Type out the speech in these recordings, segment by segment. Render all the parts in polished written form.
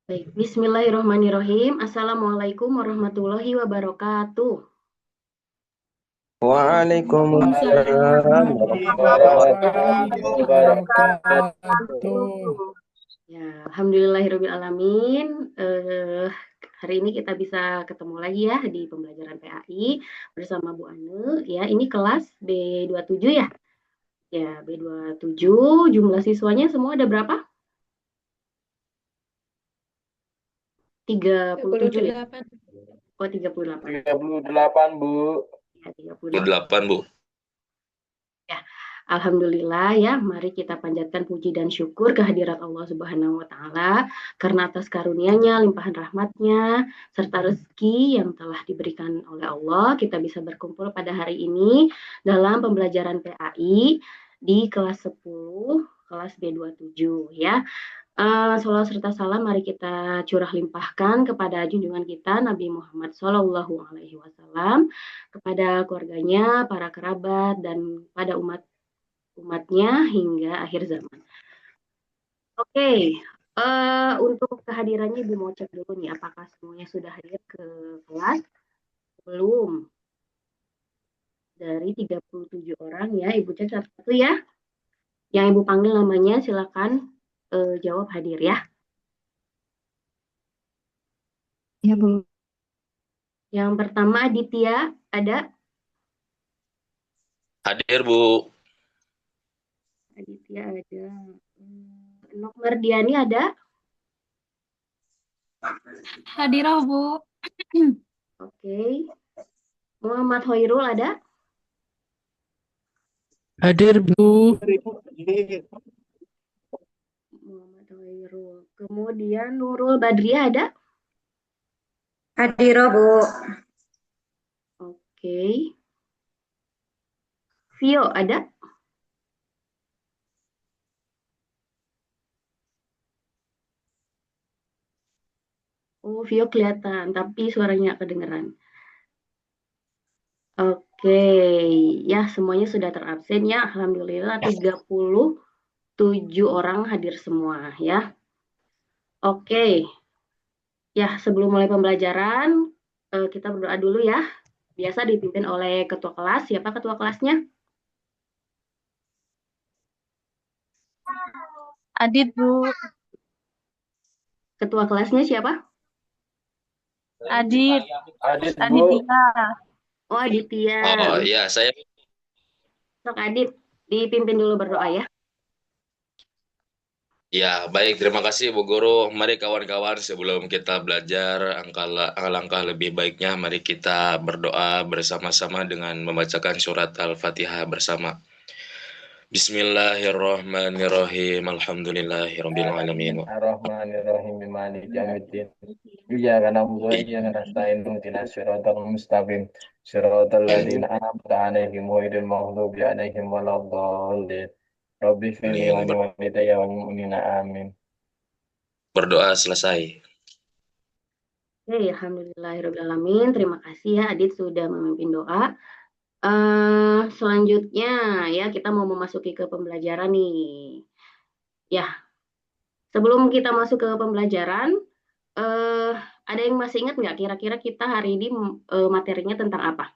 Baik, bismillahirrahmanirrahim. Assalamualaikum warahmatullahi wabarakatuh. Waalaikumsalam Waalaikumsalam warahmatullahi warahmatullahi wabarakatuh. wabarakatuh. Ya, alhamdulillahirabbil alamin. Hari ini kita bisa ketemu lagi ya di pembelajaran PAI bersama Bu Ane. Ya, ini kelas B27 ya. Ya, B27. Jumlah siswanya semua ada berapa? 37 ya. 38. Oh, 38. 38, Bu. Ya, 38. 8, Bu. Ya, alhamdulillah ya, mari kita panjatkan puji dan syukur kehadirat Allah Subhanahu wa taala karena atas karunia-Nya, limpahan rahmat-Nya, serta rezeki yang telah diberikan oleh Allah, kita bisa berkumpul pada hari ini dalam pembelajaran PAI di kelas 10, kelas B27 ya. Salawat serta salam mari kita curah limpahkan kepada junjungan kita Nabi Muhammad Shallallahu Alaihi Wasallam, kepada keluarganya, para kerabat, dan pada umatnya hingga akhir zaman. Oke, untuk kehadirannya Ibu mau cek dulu nih, apakah semuanya sudah hadir ke kelas? Belum. Dari 37 orang ya, Ibu cek satu-satu ya. Yang Ibu panggil namanya silakan jawab hadir ya. Ya, Bu. Yang pertama Aditya, ada? Hadir, Bu. Aditya ada. Nok Mardiani ada? Hadirah, Bu. Oke. Muhammad Hoirul ada? Hadir, Bu. Muhammad Hoirul. Kemudian Nurul Badriah ada? Hadir, Bu. Oke. Vio ada? Oh, Vio kelihatan, tapi suaranya kedengeran. Oke, ya semuanya sudah terabsen ya. Alhamdulillah 37 orang hadir semua ya. Oke, ya sebelum mulai pembelajaran, kita berdoa dulu ya. Biasa dipimpin oleh ketua kelas. Siapa ketua kelasnya? Adit, Bu. Ketua kelasnya siapa? Adit. Adit, Bu. Aditya. Oh, Aditya. Oh, iya, saya Sok Adit, dipimpin dulu berdoa ya. ya, baik. Terima kasih, Bu Guru. Mari kawan-kawan, sebelum kita belajar alangkah lebih baiknya, mari kita berdoa bersama-sama dengan membacakan surat Al-Fatihah bersama. Bismillahirrahmanirrahim. Alhamdulillahirabbil alamin. Ar-Rahmanir-Rahim. Maliki yaumiddin. Iyyaka na'budu wa iyyaka nasta'in. Ihdinas siratal mustaqim. Siratal ladzina an'amta 'alaihim ghairil maghdubi 'alaihim waladdallin. Rabbi firli wa liwalidayya wal mu'minina amin. Berdoa selesai. Oke, alhamdulillahirobbilalamin. Terima kasih ya Adit sudah memimpin doa. Selanjutnya ya kita mau memasuki ke pembelajaran nih. Ya, sebelum kita masuk ke pembelajaran, ada yang masih ingat nggak kira-kira kita hari ini materinya tentang apa?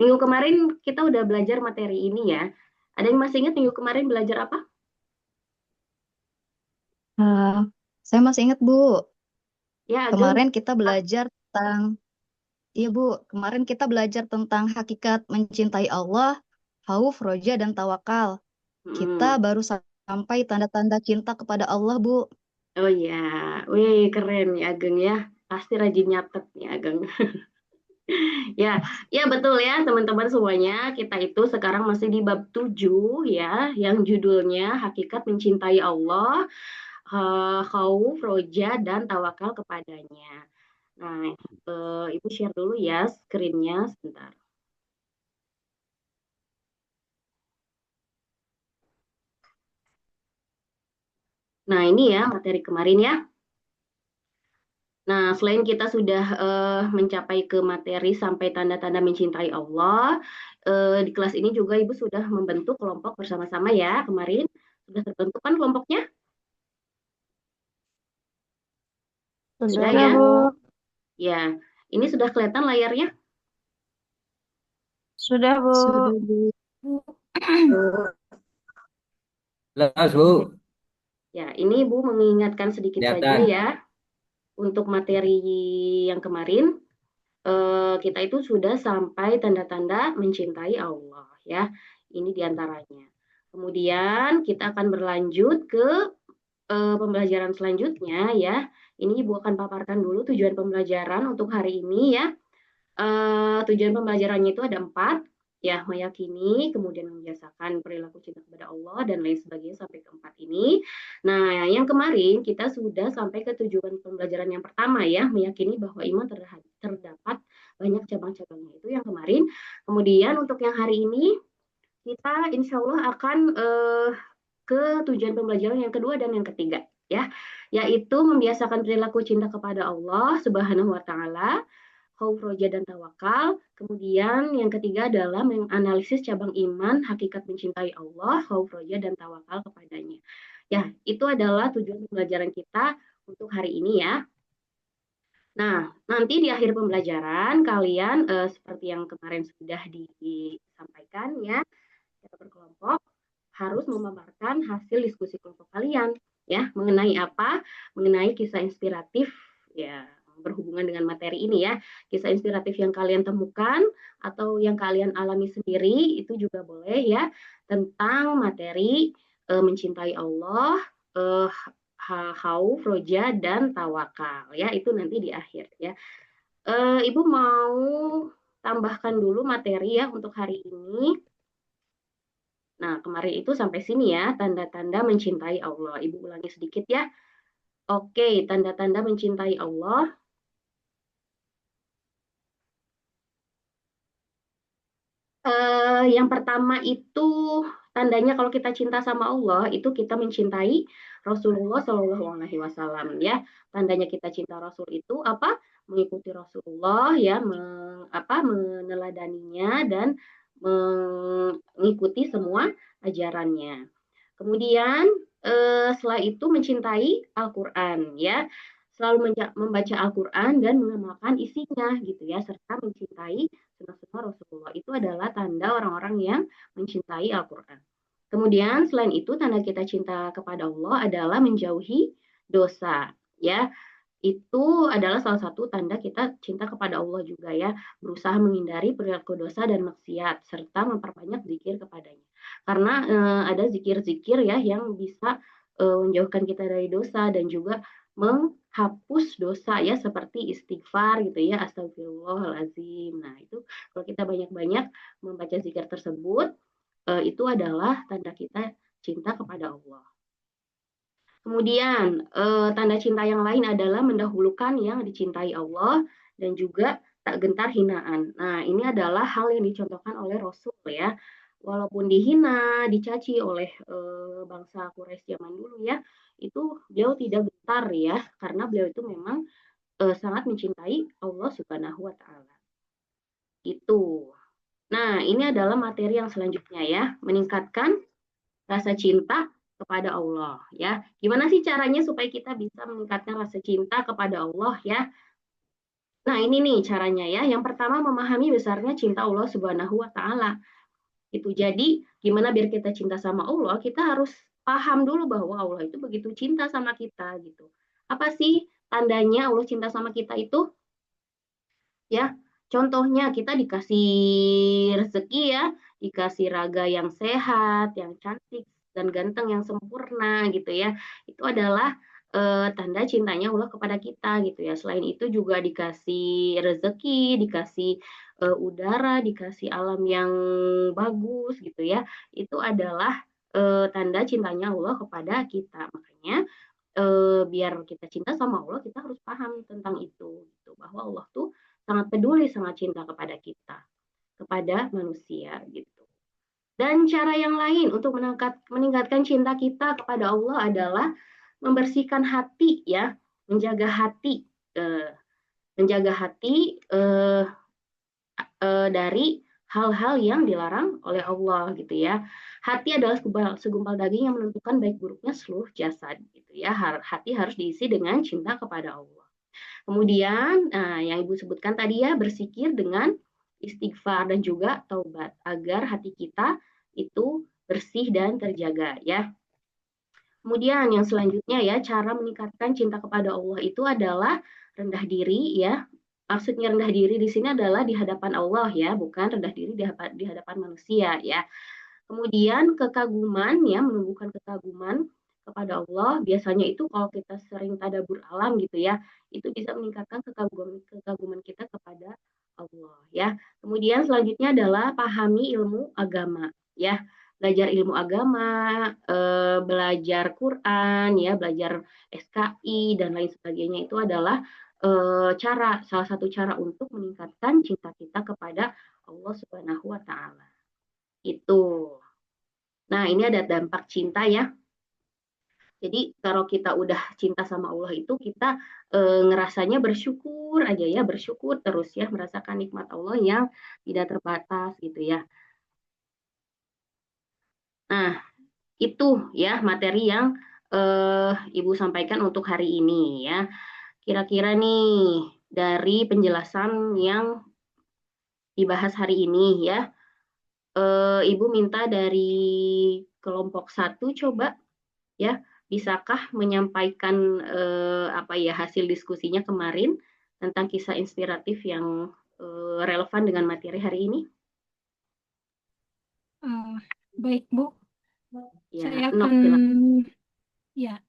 Minggu kemarin kita udah belajar materi ini ya. Ada yang masih ingat minggu kemarin belajar apa? Saya masih ingat, Bu. Ya, Ageng. Kemarin kita belajar tentang, iya, Bu. Kemarin kita belajar tentang hakikat mencintai Allah, khauf, roja, dan tawakal. Kita baru sampai tanda-tanda cinta kepada Allah, Bu. Oh ya, wih keren nih Ageng ya. Pasti rajin nyatet nih Ageng. Ya, ya betul ya teman-teman semuanya. Kita itu sekarang masih di bab 7 ya, yang judulnya Hakikat Mencintai Allah, Khauf, Roja, dan Tawakal kepadanya. Nah, Ibu share dulu ya screen-nya sebentar. Nah, ini ya materi kemarin ya. Nah, selain kita sudah mencapai ke materi sampai tanda-tanda mencintai Allah, di kelas ini juga Ibu sudah membentuk kelompok bersama-sama ya kemarin. Sudah terbentuk kan kelompoknya? Sudah Sudah, ya? Bu. Ya, ini sudah kelihatan layarnya? Sudah, Bu. Sudah, Bu. Jelas, Bu. Ya, ini Ibu mengingatkan sedikit saja Kelihatan. ya. Untuk materi yang kemarin, kita itu sudah sampai tanda-tanda mencintai Allah ya. Ini diantaranya. Kemudian kita akan berlanjut ke pembelajaran selanjutnya ya. Ini Ibu akan paparkan dulu tujuan pembelajaran untuk hari ini ya. Tujuan pembelajarannya itu ada 4 ya, meyakini, kemudian membiasakan perilaku cinta kepada Allah dan lain sebagainya sampai ke 4 ini. Nah, yang kemarin kita sudah sampai ke tujuan pembelajaran yang pertama ya, meyakini bahwa iman terdapat banyak cabang-cabangnya, itu yang kemarin. Kemudian untuk yang hari ini kita insya Allah akan ke tujuan pembelajaran yang kedua dan yang ketiga ya, yaitu membiasakan perilaku cinta kepada Allah Subhanahu wa taala, khauf, roja, dan tawakal. Kemudian yang ketiga adalah menganalisis cabang iman, hakikat mencintai Allah, khauf, roja, dan tawakal kepadanya. Ya, itu adalah tujuan pembelajaran kita untuk hari ini ya. Nah, nanti di akhir pembelajaran kalian seperti yang kemarin sudah disampaikan ya, secara berkelompok harus memaparkan hasil diskusi kelompok kalian ya, mengenai apa? Mengenai kisah inspiratif ya, berhubungan dengan materi ini ya. Kisah inspiratif yang kalian temukan atau yang kalian alami sendiri itu juga boleh ya, tentang materi mencintai Allah, khauf, roja, dan tawakal ya. Itu nanti di akhir ya. Ibu mau tambahkan dulu materi ya untuk hari ini. Nah, kemarin itu sampai sini ya, tanda-tanda mencintai Allah. Ibu ulangi sedikit ya. Oke, tanda-tanda mencintai Allah. Yang pertama itu tandanya kalau kita cinta sama Allah itu kita mencintai Rasulullah Shallallahu Alaihi Wasallam ya. Tandanya kita cinta Rasul itu apa? Mengikuti Rasulullah ya, meneladaninya dan mengikuti semua ajarannya. Kemudian setelah itu mencintai Al-Quran ya, selalu membaca Al-Quran dan mengamalkan isinya gitu ya, serta mencintai sunnah-sunnah Rasulullah. Itu adalah tanda orang-orang yang mencintai Al-Quran. Kemudian selain itu tanda kita cinta kepada Allah adalah menjauhi dosa ya. Itu adalah salah satu tanda kita cinta kepada Allah juga ya, berusaha menghindari perilaku dosa dan maksiat serta memperbanyak zikir kepadanya. Karena ada zikir-zikir ya yang bisa menjauhkan kita dari dosa dan juga menghapus dosa ya, seperti istighfar gitu ya, astagfirullahalazim. Nah, itu kalau kita banyak-banyak membaca zikir tersebut, itu adalah tanda kita cinta kepada Allah. Kemudian tanda cinta yang lain adalah mendahulukan yang dicintai Allah dan juga tak gentar hinaan. Nah, ini adalah hal yang dicontohkan oleh Rasul ya. Walaupun dihina, dicaci oleh bangsa Quraisy zaman dulu ya, itu beliau tidak gentar ya, karena beliau itu memang sangat mencintai Allah Subhanahu wa taala. Itu. Nah, ini adalah materi yang selanjutnya ya, meningkatkan rasa cinta kepada Allah ya. Gimana sih caranya supaya kita bisa meningkatkan rasa cinta kepada Allah ya? Nah, ini nih caranya ya. Yang pertama, memahami besarnya cinta Allah Subhanahu wa taala. Itu jadi gimana biar kita cinta sama Allah, kita harus paham dulu bahwa Allah itu begitu cinta sama kita gitu. Apa sih tandanya Allah cinta sama kita itu? Ya, contohnya kita dikasih rezeki ya, dikasih raga yang sehat, yang cantik dan ganteng, yang sempurna gitu ya. Itu adalah tanda cintanya Allah kepada kita gitu ya. Selain itu juga dikasih rezeki, dikasih udara, dikasih alam yang bagus gitu ya. Itu adalah tanda cintanya Allah kepada kita. Makanya biar kita cinta sama Allah, kita harus paham tentang itu gitu, bahwa Allah tuh sangat peduli, sangat cinta kepada kita, kepada manusia gitu. Dan cara yang lain untuk meningkatkan cinta kita kepada Allah adalah membersihkan hati ya, menjaga hati, menjaga hati dari hal-hal yang dilarang oleh Allah gitu ya. Hati adalah segumpal daging yang menentukan baik buruknya seluruh jasad gitu ya. Hati harus diisi dengan cinta kepada Allah. Kemudian, yang Ibu sebutkan tadi ya, berzikir dengan istighfar dan juga taubat agar hati kita itu bersih dan terjaga ya. Kemudian yang selanjutnya ya, cara meningkatkan cinta kepada Allah itu adalah rendah diri ya. Maksudnya rendah diri di sini adalah di hadapan Allah ya, bukan rendah diri di hadapan manusia ya. Kemudian kekaguman ya, menumbuhkan kekaguman kepada Allah. Biasanya itu kalau kita sering tadabbur alam gitu ya, itu bisa meningkatkan kekaguman kita kepada Allah ya. Kemudian selanjutnya adalah pahami ilmu agama ya. Belajar ilmu agama, belajar Quran ya, belajar SKI dan lain sebagainya itu adalah salah satu cara untuk meningkatkan cinta kita kepada Allah Subhanahu wa taala. Itu. Nah, ini ada dampak cinta ya. Jadi kalau kita udah cinta sama Allah itu kita ngerasanya bersyukur aja ya, bersyukur terus ya, merasakan nikmat Allah yang tidak terbatas gitu ya. Nah, itu ya materi yang Ibu sampaikan untuk hari ini ya. Kira-kira nih dari penjelasan yang dibahas hari ini ya, Ibu minta dari kelompok 1 coba ya, bisakah menyampaikan apa ya hasil diskusinya kemarin tentang kisah inspiratif yang relevan dengan materi hari ini? Baik, Bu. Ya,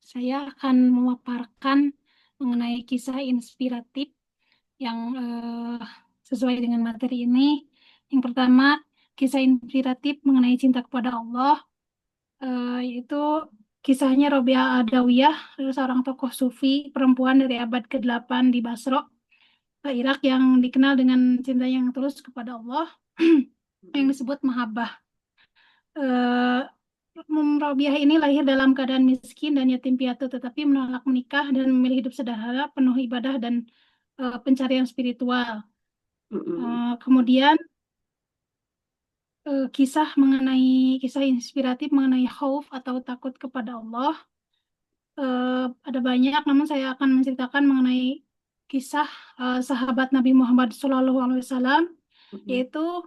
Saya Nok, akan memaparkan mengenai kisah inspiratif yang sesuai dengan materi ini. Yang pertama, kisah inspiratif mengenai cinta kepada Allah, yaitu kisahnya Robiah Adawiyah, seorang tokoh sufi perempuan dari abad ke-8 di Basro, Irak, yang dikenal dengan cinta yang tulus kepada Allah yang disebut mahabbah. Robiah ini lahir dalam keadaan miskin dan yatim piatu, tetapi menolak menikah dan memilih hidup sederhana, penuh ibadah dan pencarian spiritual. Kemudian kisah inspiratif mengenai khauf atau takut kepada Allah ada banyak, namun saya akan menceritakan mengenai kisah sahabat Nabi Muhammad SAW, yaitu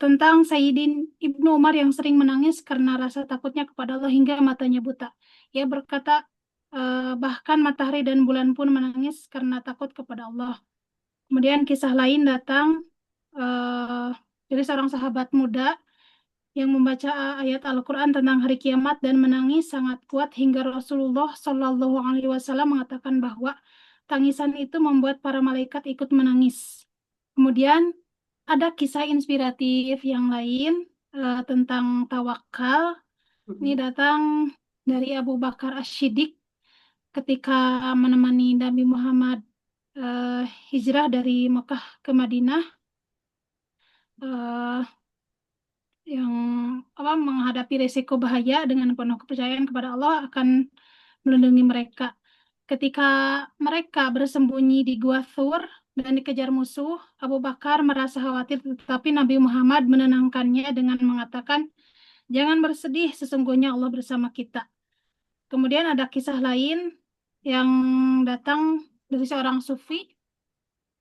tentang Sayyidin Ibnu Umar yang sering menangis karena rasa takutnya kepada Allah hingga matanya buta. Ia berkata, bahkan matahari dan bulan pun menangis karena takut kepada Allah. Kemudian kisah lain datang dari seorang sahabat muda yang membaca ayat Al-Quran tentang hari kiamat dan menangis sangat kuat hingga Rasulullah Shallallahu Alaihi Wasallam mengatakan bahwa tangisan itu membuat para malaikat ikut menangis. Kemudian ada kisah inspiratif yang lain tentang tawakal. Ini datang dari Abu Bakar As-Siddiq ketika menemani Nabi Muhammad hijrah dari Mekah ke Madinah, yang menghadapi risiko bahaya dengan penuh kepercayaan kepada Allah akan melindungi mereka. Ketika mereka bersembunyi di Gua Thur dan dikejar musuh, Abu Bakar merasa khawatir, tetapi Nabi Muhammad menenangkannya dengan mengatakan, "Jangan bersedih, sesungguhnya Allah bersama kita." Kemudian ada kisah lain yang datang dari seorang sufi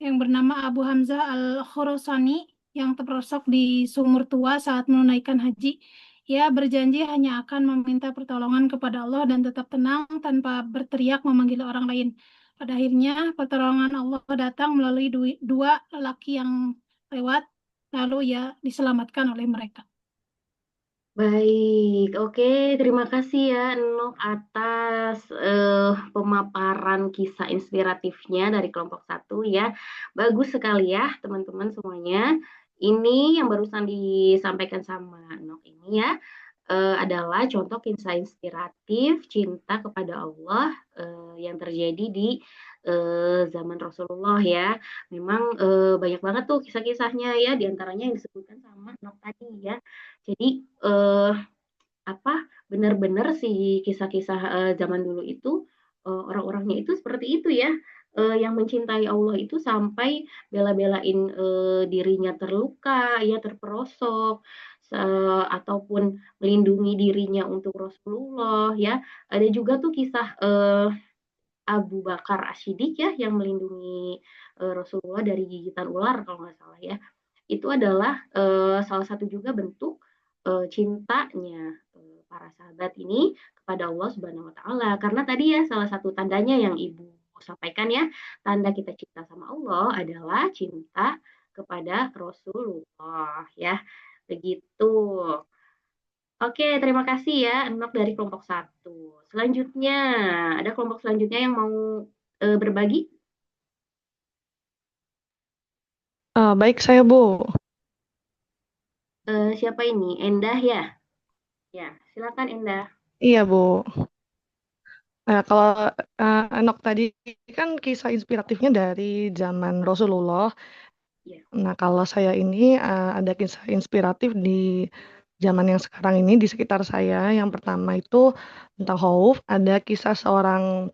yang bernama Abu Hamzah Al-Khurasani yang terperosok di sumur tua saat menunaikan haji. Ia berjanji hanya akan meminta pertolongan kepada Allah dan tetap tenang tanpa berteriak memanggil orang lain. Pada akhirnya pertolongan Allah datang melalui dua lelaki yang lewat, lalu ia diselamatkan oleh mereka. Baik, oke, terima kasih ya Nok atas pemaparan kisah inspiratifnya dari kelompok 1 ya. Bagus sekali ya teman-teman semuanya. Ini yang barusan disampaikan sama Nok ini ya adalah contoh kisah inspiratif cinta kepada Allah yang terjadi di zaman Rasulullah ya. Memang banyak banget tuh kisah-kisahnya ya, diantaranya yang disebutkan sama Nok tadi ya. Jadi benar-benar sih kisah-kisah zaman dulu itu orang-orangnya itu seperti itu ya, yang mencintai Allah itu sampai bela-belain dirinya terluka, ya terperosok, ataupun melindungi dirinya untuk Rasulullah ya. Ada juga tuh kisah Abu Bakar As-Siddiq ya, yang melindungi Rasulullah dari gigitan ular kalau nggak salah ya. Itu adalah salah satu juga bentuk cintanya para sahabat ini kepada Allah Subhanahu wa taala. Karena tadi ya salah satu tandanya yang Ibu sampaikan ya, tanda kita cinta sama Allah adalah cinta kepada Rasulullah ya. Begitu. Oke, terima kasih ya Enok dari kelompok satu. Selanjutnya, ada kelompok selanjutnya yang mau berbagi? Baik, saya Bu. Siapa ini? Endah ya? Ya, silakan Endah. Iya, Bu. Kalau Enok tadi kan kisah inspiratifnya dari zaman Rasulullah. Ya. Nah, kalau saya ini ada kisah inspiratif di zaman yang sekarang ini di sekitar saya. Yang pertama itu tentang Khauf. Ada kisah seorang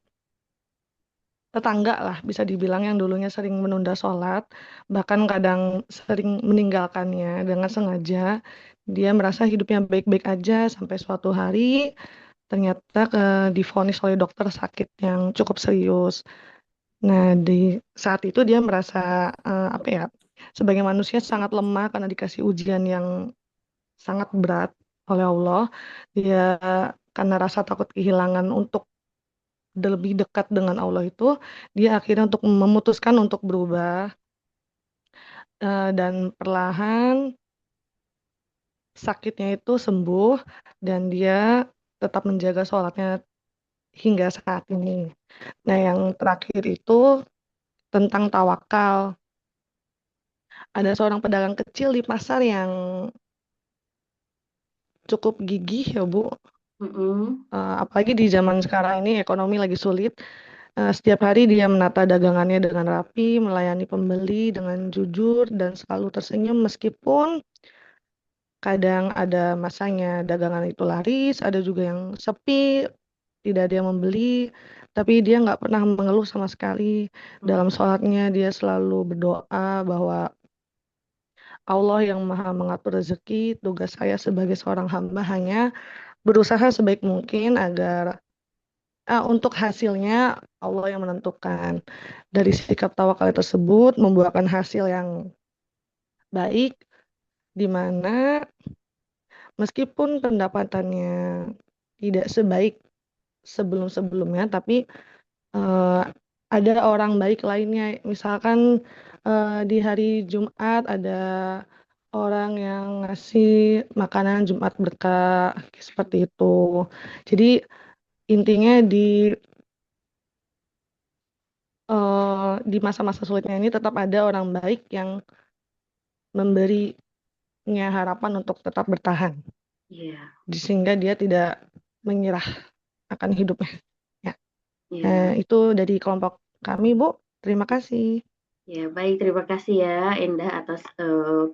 tetangga lah, bisa dibilang yang dulunya sering menunda sholat, bahkan kadang sering meninggalkannya dengan sengaja. Dia merasa hidupnya baik-baik aja sampai suatu hari ternyata divonis oleh dokter sakit yang cukup serius. Nah, di saat itu dia merasa apa ya, sebagai manusia sangat lemah karena dikasih ujian yang sangat berat oleh Allah. Dia karena rasa takut kehilangan untuk lebih dekat dengan Allah itu, dia akhirnya untuk memutuskan untuk berubah dan perlahan sakitnya itu sembuh dan dia tetap menjaga sholatnya hingga saat ini. Nah, yang terakhir itu tentang tawakal. Ada seorang pedagang kecil di pasar yang cukup gigih ya Bu. Apalagi di zaman sekarang ini ekonomi lagi sulit. Setiap hari dia menata dagangannya dengan rapi, melayani pembeli dengan jujur dan selalu tersenyum meskipun kadang ada masanya dagangan itu laris, ada juga yang sepi, tidak ada yang membeli, tapi dia nggak pernah mengeluh sama sekali. Dalam sholatnya dia selalu berdoa bahwa Allah yang maha mengatur rezeki, tugas saya sebagai seorang hamba hanya berusaha sebaik mungkin agar untuk hasilnya Allah yang menentukan. Dari sikap tawakal tersebut membuahkan hasil yang baik, di mana meskipun pendapatannya tidak sebaik sebelum-sebelumnya, tapi ada orang baik lainnya. Misalkan di hari Jumat ada orang yang ngasih makanan Jumat berkah, seperti itu. Jadi intinya di masa-masa sulitnya ini tetap ada orang baik yang memberinya harapan untuk tetap bertahan. Iya. Sehingga dia tidak menyerah akan hidupnya. Ya. Yeah. Itu dari kelompok kami, Bu. Terima kasih. Ya, baik. Terima kasih ya, Endah, atas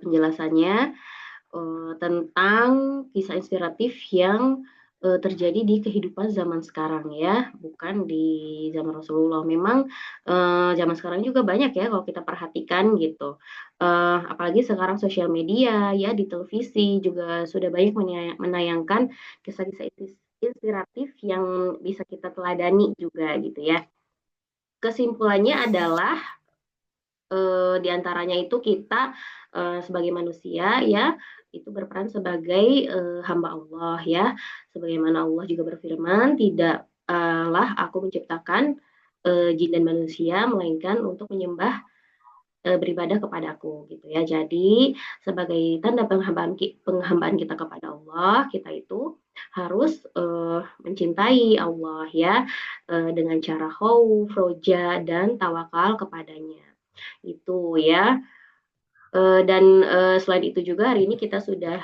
penjelasannya tentang kisah inspiratif yang terjadi di kehidupan zaman sekarang ya, bukan di zaman Rasulullah. Memang zaman sekarang juga banyak ya kalau kita perhatikan gitu. Apalagi sekarang sosial media ya, di televisi juga sudah banyak menayangkan kisah-kisah inspiratif yang bisa kita teladani juga gitu ya. Kesimpulannya adalah di antaranya itu kita sebagai manusia ya itu berperan sebagai hamba Allah ya, sebagaimana Allah juga berfirman, tidaklah aku menciptakan jin dan manusia melainkan untuk menyembah beribadah kepadaku gitu ya. Jadi sebagai tanda penghambaan kita kepada Allah, kita itu harus mencintai Allah ya dengan cara khauf, roja dan tawakal kepadanya. Itu ya. Dan selain itu juga hari ini kita sudah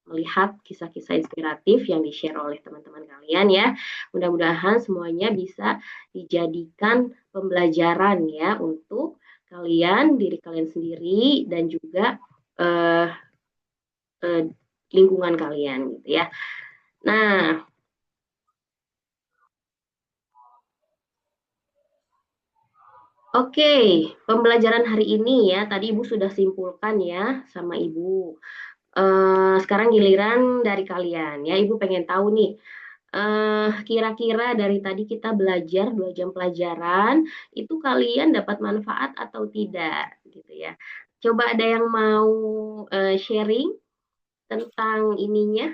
melihat kisah-kisah inspiratif yang di-share oleh teman-teman kalian ya. Mudah-mudahan semuanya bisa dijadikan pembelajaran ya untuk kalian, diri kalian sendiri, dan juga lingkungan kalian gitu ya. Nah, oke, pembelajaran hari ini ya, tadi Ibu sudah simpulkan ya sama Ibu. Sekarang giliran dari kalian ya, Ibu pengen tahu nih, kira-kira dari tadi kita belajar 2 jam pelajaran, itu kalian dapat manfaat atau tidak, gitu ya. Coba ada yang mau sharing tentang ininya,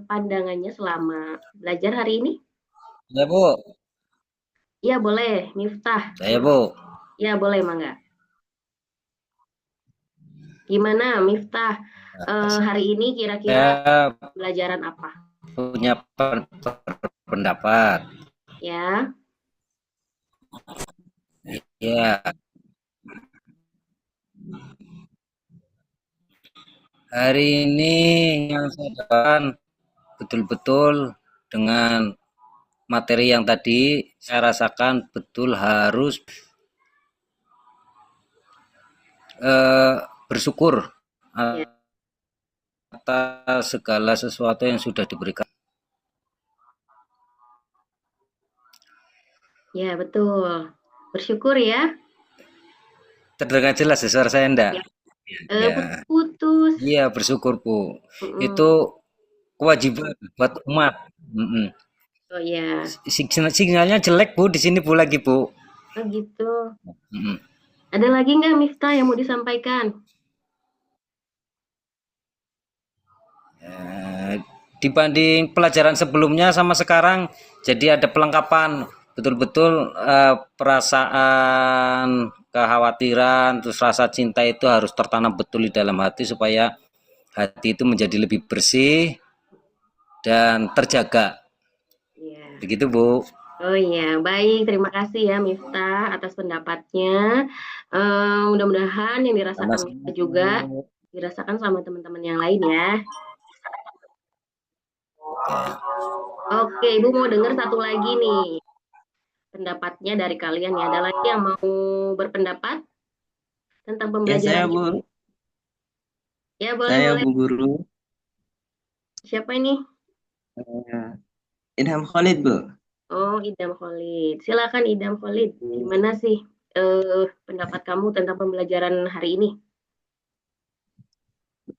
pandangannya selama belajar hari ini? Ya, Bu. Iya, boleh. Miftah. Saya, Bu. Ya, boleh, Mangga. Gimana, Miftah? Hari ini kira-kira Saya pelajaran apa? punya pendapat. Ya. Ya, hari ini yang saya dapatkan betul-betul dengan materi yang tadi saya rasakan betul harus bersyukur Ya. atas segala sesuatu yang sudah diberikan. Ya, betul. Bersyukur ya. Terdengar jelas ya suara saya enggak? Ya. Ya. Putus. Iya, bersyukur, Bu. Itu kewajiban buat umat. Oh ya. Sinyalnya jelek, Bu, di sini, Bu, lagi, Bu. Oh gitu. Ada lagi nggak, Miftah, yang mau disampaikan? Dibanding pelajaran sebelumnya sama sekarang, jadi ada pelengkapan betul-betul perasaan, kekhawatiran, terus rasa cinta itu harus tertanam betul di dalam hati supaya hati itu menjadi lebih bersih dan terjaga. Ya. Begitu, Bu. Oh iya, baik. Terima kasih ya, Miftah, atas pendapatnya. Mudah-mudahan yang dirasakan juga dirasakan sama teman-teman yang lain ya. Oke, Ibu mau dengar satu lagi nih pendapatnya dari kalian ya. Ada lagi yang mau berpendapat tentang pembelajaran? Ya, saya, Bu. Ya, boleh, Saya, boleh. Bu Guru. Siapa ini? Idham Khalid, Bu. Oh, Idam Khalid. Silakan Idam Khalid. Gimana sih pendapat kamu tentang pembelajaran hari ini?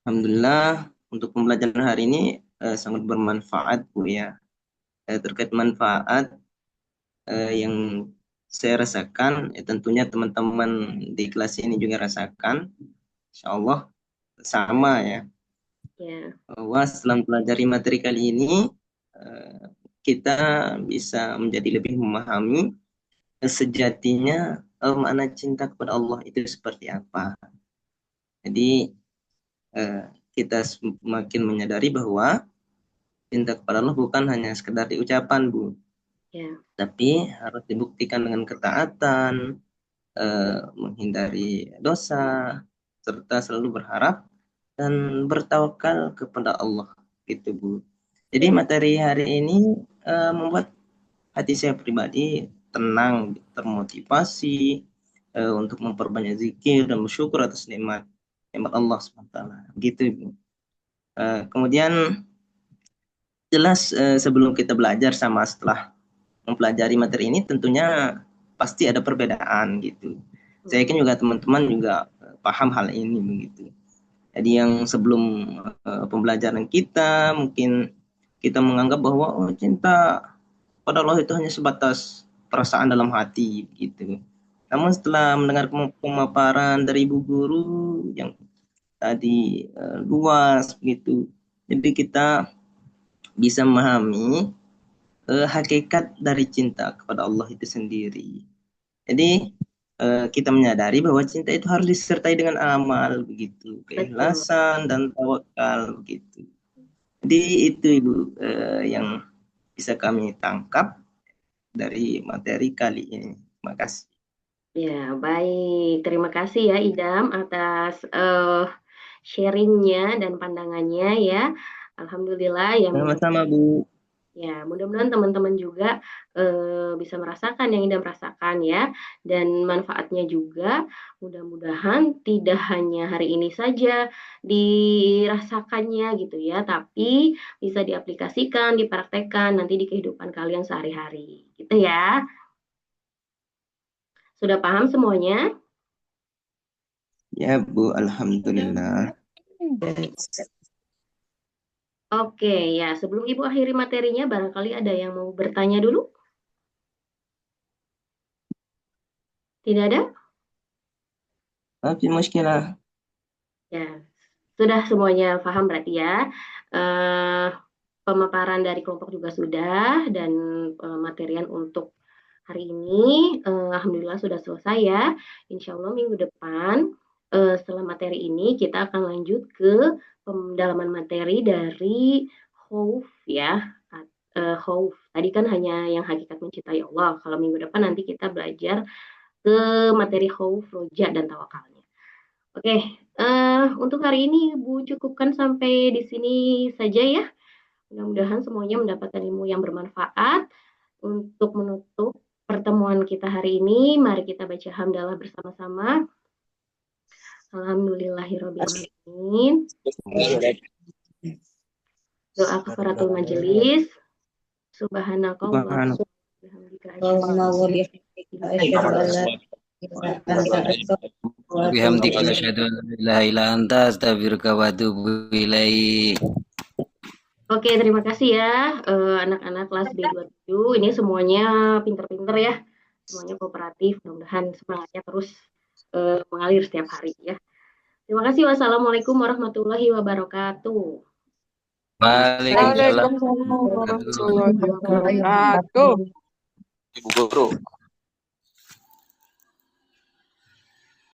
Alhamdulillah, untuk pembelajaran hari ini sangat bermanfaat, Bu ya. Terkait manfaat yang saya rasakan, tentunya teman-teman di kelas ini juga rasakan. Insya Allah sama ya. Bahwa setelah mempelajari materi kali ini, kita bisa menjadi lebih memahami sejatinya makna cinta kepada Allah itu seperti apa. Jadi kita semakin menyadari bahwa cinta kepada Allah bukan hanya sekedar di ucapan, Bu, tapi harus dibuktikan dengan ketaatan, menghindari dosa, serta selalu berharap dan bertawakal kepada Allah, gitu, Bu. Jadi materi hari ini membuat hati saya pribadi tenang, termotivasi untuk memperbanyak zikir dan bersyukur atas nikmat Allah SWT. Gitu, Ibu. Kemudian jelas sebelum kita belajar sama setelah mempelajari materi ini tentunya pasti ada perbedaan gitu. Saya yakin juga teman-teman juga paham hal ini begitu. Jadi yang sebelum pembelajaran kita mungkin kita menganggap bahwa cinta pada Allah itu hanya sebatas perasaan dalam hati gitu. Namun setelah mendengar pemaparan dari Ibu Guru yang tadi luas begitu, jadi kita bisa memahami hakikat dari cinta kepada Allah itu sendiri. Jadi kita menyadari bahwa cinta itu harus disertai dengan amal begitu, keikhlasan dan tawakal begitu. Jadi itu Ibu yang bisa kami tangkap dari materi kali ini. Terima kasih. Ya, baik. Terima kasih ya Idam atas sharingnya dan pandangannya ya. Alhamdulillah ya. Sama-sama, Bu. Ya, mudah-mudahan teman-teman juga bisa merasakan yang Idam rasakan ya, dan manfaatnya juga mudah-mudahan tidak hanya hari ini saja dirasakannya gitu ya, tapi bisa diaplikasikan, dipraktekkan nanti di kehidupan kalian sehari-hari gitu ya. Sudah paham semuanya? Ya, Bu, alhamdulillah. Oke, ya sebelum Ibu akhiri materinya, barangkali ada yang mau bertanya dulu? Tidak ada? Tapi muskilah. Ya, sudah semuanya paham berarti ya. Pemaparan dari kelompok juga sudah, dan materian untuk hari ini alhamdulillah sudah selesai ya. Insya Allah minggu depan setelah materi ini kita akan lanjut ke pendalaman materi dari khauf ya. Khauf tadi kan hanya yang hakikat mencintai Allah. Kalau minggu depan nanti kita belajar ke materi khauf, roja, dan tawakalnya. Oke, untuk hari ini Ibu cukupkan sampai di sini saja ya. Mudah-mudahan semuanya mendapatkan ilmu yang bermanfaat. Untuk menutup pertemuan kita hari ini, mari kita baca hamdalah bersama-sama. Alhamdulillahirrabbilalamin. Doa kafaratul majelis. Subhanakallah. Bihamdika asyhadu an la ilaha illa anta astaghfiruka wa atubu ilaik. Oke, terima kasih ya anak-anak kelas B27. Ini semuanya pinter-pinter ya. Semuanya kooperatif. Mudah-mudahan semangatnya terus mengalir setiap hari ya. Terima kasih. Wassalamualaikum warahmatullahi wabarakatuh. Waalaikumsalam warahmatullahi wabarakatuh. Ibu Guru.